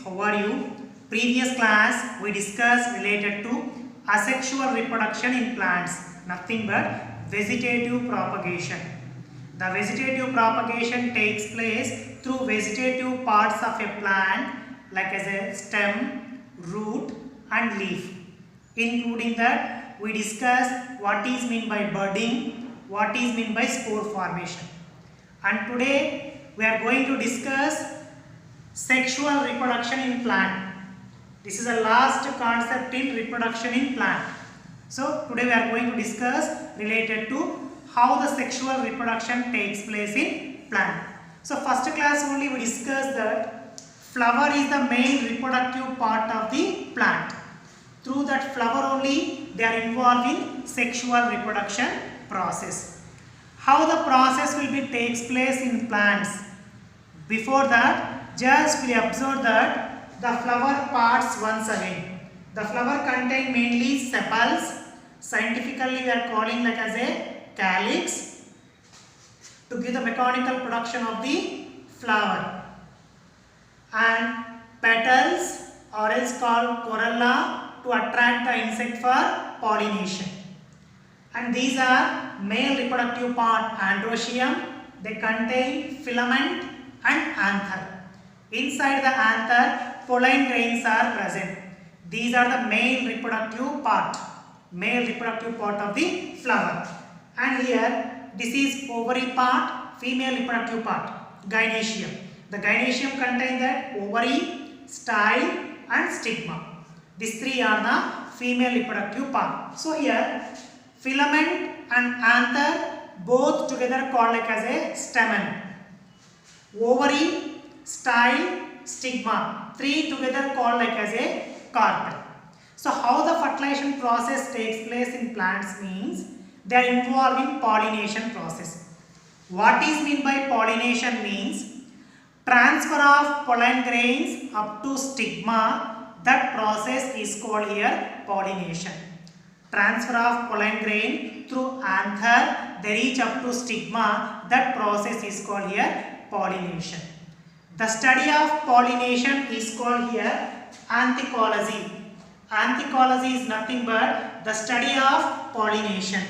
how are you? Previous class we discussed related to asexual reproduction in plants, nothing but vegetative propagation. The vegetative propagation takes place through vegetative parts of a plant like as a stem, root and leaf. Including that we discussed what is meant by budding, what is meant by spore formation. And today we are going to discuss sexual reproduction in plant. This is the last concept in reproduction in plant. So today we are going to discuss related to how the sexual reproduction takes place in plant. So first class only we discussed that flower is the main reproductive part of the plant. Through that flower only they are involved in sexual reproduction process. How the process will be takes place in plants? Before that, just we observe that the flower parts once again. The flower contain mainly sepals. Scientifically we are calling like as a calyx to give the mechanical production of the flower. And petals or else called corolla to attract the insect for pollination. And these are male reproductive part androecium. They contain filament and anther. Inside the anther, pollen grains are present. These are the male reproductive part of the flower. And here, this is ovary part, female reproductive part, gynoecium. The gynoecium contains that ovary, style and stigma. These three are the female reproductive part. So here, filament and anther both together called like as a stamen. Ovary, style, stigma, three together called like as a carpel. So how the fertilization process takes place in plants means they are involved in pollination process. What is meant by pollination means transfer of pollen grains up to stigma. That process is called here pollination. Transfer of pollen grain through anther, they reach up to stigma. That process is called here pollination. The study of pollination is called here anthecology. Anthecology is nothing but the study of pollination.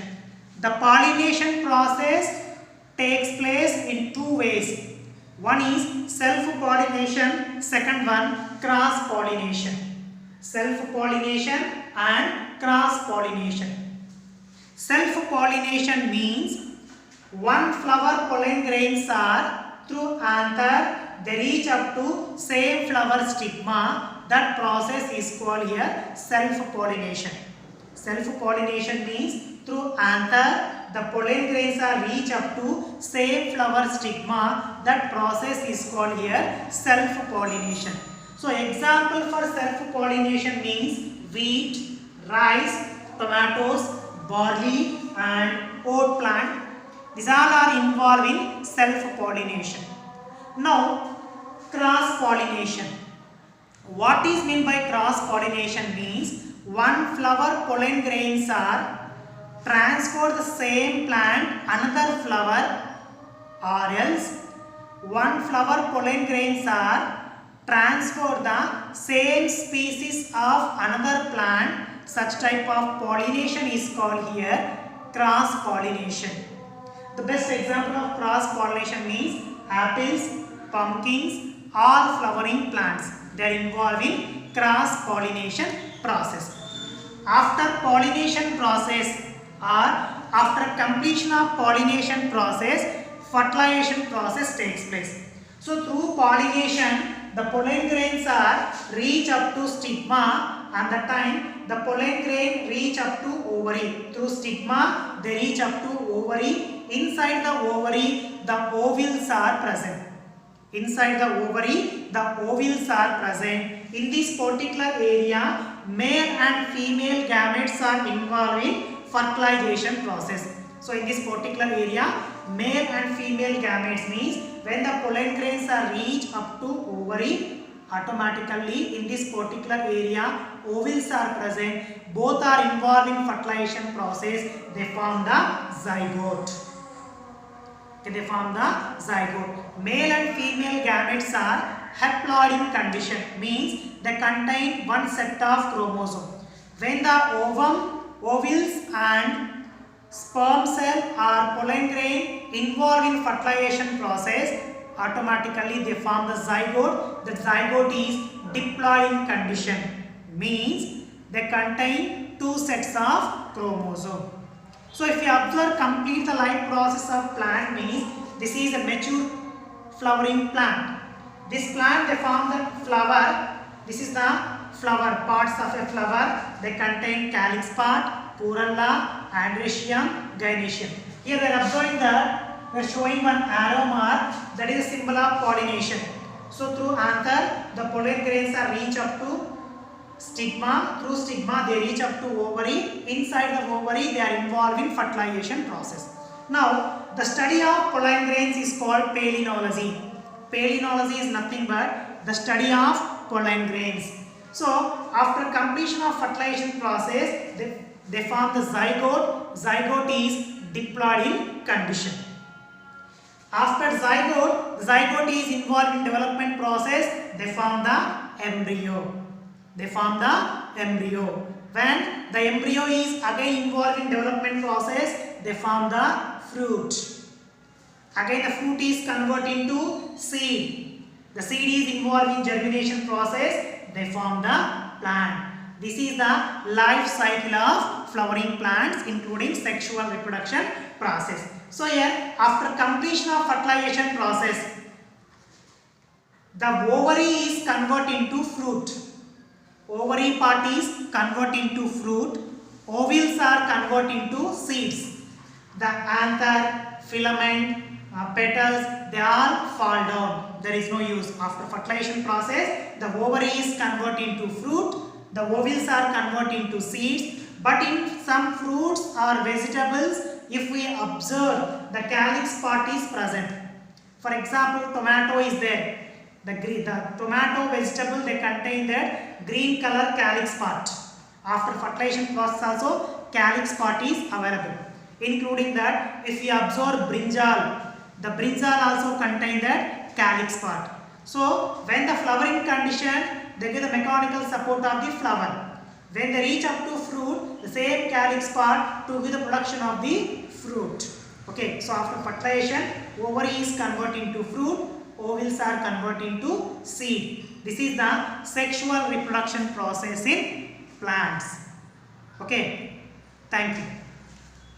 The pollination process takes place in two ways. One is self-pollination, second one cross-pollination. Self-pollination and cross-pollination. Self-pollination means one flower pollen grains are through anther, they reach up to same flower stigma. That process is called here self-pollination. Self-pollination means through anther, the pollen grains are reach up to same flower stigma. That process is called here self-pollination. So example for self-pollination means wheat, rice, tomatoes, barley and oat plant. These all are involved in self-pollination. Now cross-pollination. What is meant by cross-pollination means one flower pollen grains are transfer the same plant another flower, or else one flower pollen grains are transfer the same species of another plant. Such type of pollination is called here cross pollination. The best example of cross pollination means apples, pumpkins, all flowering plants. They are involved in cross pollination process. After pollination process or after completion of pollination process, fertilization process takes place. So through pollination, the pollen grains are reach up to stigma, and the time the pollen grain reach up to ovary. Through stigma, they reach up to ovary. Inside the ovary, the ovules are present. Inside the ovary, the ovules are present. In this particular area, male and female gametes are involved in fertilization process. So in this particular area, male and female gametes means when the pollen grains are reach up to ovary, automatically in this particular area ovules are present. Both are involved in fertilization process. They form the zygote. Okay, they form the zygote. Male and female gametes are haploid condition means they contain one set of chromosomes. When the ovum, ovules and sperm cell or pollen grain involved in fertilization process, automatically they form the zygote. The zygote is diploid condition means they contain two sets of chromosomes. So if you observe complete the life process of plant means this is a mature flowering plant. This plant they form the flower. This is the flower, parts of a flower. They contain calyx part, corolla, androecium, gynoecium. Here we are observing that we are showing one arrow mark, that is a symbol of pollination. So through anther the pollen grains are reach up to stigma. Through stigma they reach up to ovary. Inside the ovary they are involved in fertilization process. Now the study of pollen grains is called palynology. Palynology is nothing but the study of pollen grains. So after completion of fertilization process they form the zygote. Zygote is diploid in condition. After zygote, the zygote is involved in development process, they form the embryo. They form the embryo. When the embryo is again involved in development process, they form the fruit. Again the fruit is converted into seed. The seed is involved in germination process, they form the plant. This is the life cycle of flowering plants including sexual reproduction process. So here after completion of fertilization process, the ovary is converted into fruit. Ovary part is converted into fruit. Ovules are converted into seeds. The anther, filament, petals, they all fall down. There is no use. After fertilization process, the ovary is converted into fruit. The ovules are converted into seeds. But in some fruits or vegetables, if we observe the calyx part is present. For example, tomato is there. The tomato vegetable they contain that green color calyx part. After fertilization process also calyx part is available. Including that if we observe brinjal, the brinjal also contain that calyx part. So when the flowering condition they give the mechanical support of the flower. When they reach up to fruit, the same calyx part to give the production of the fruit. Okay, so after fertilization, ovary is converted into fruit, ovules are converted into seed. This is the sexual reproduction process in plants. Okay, thank you.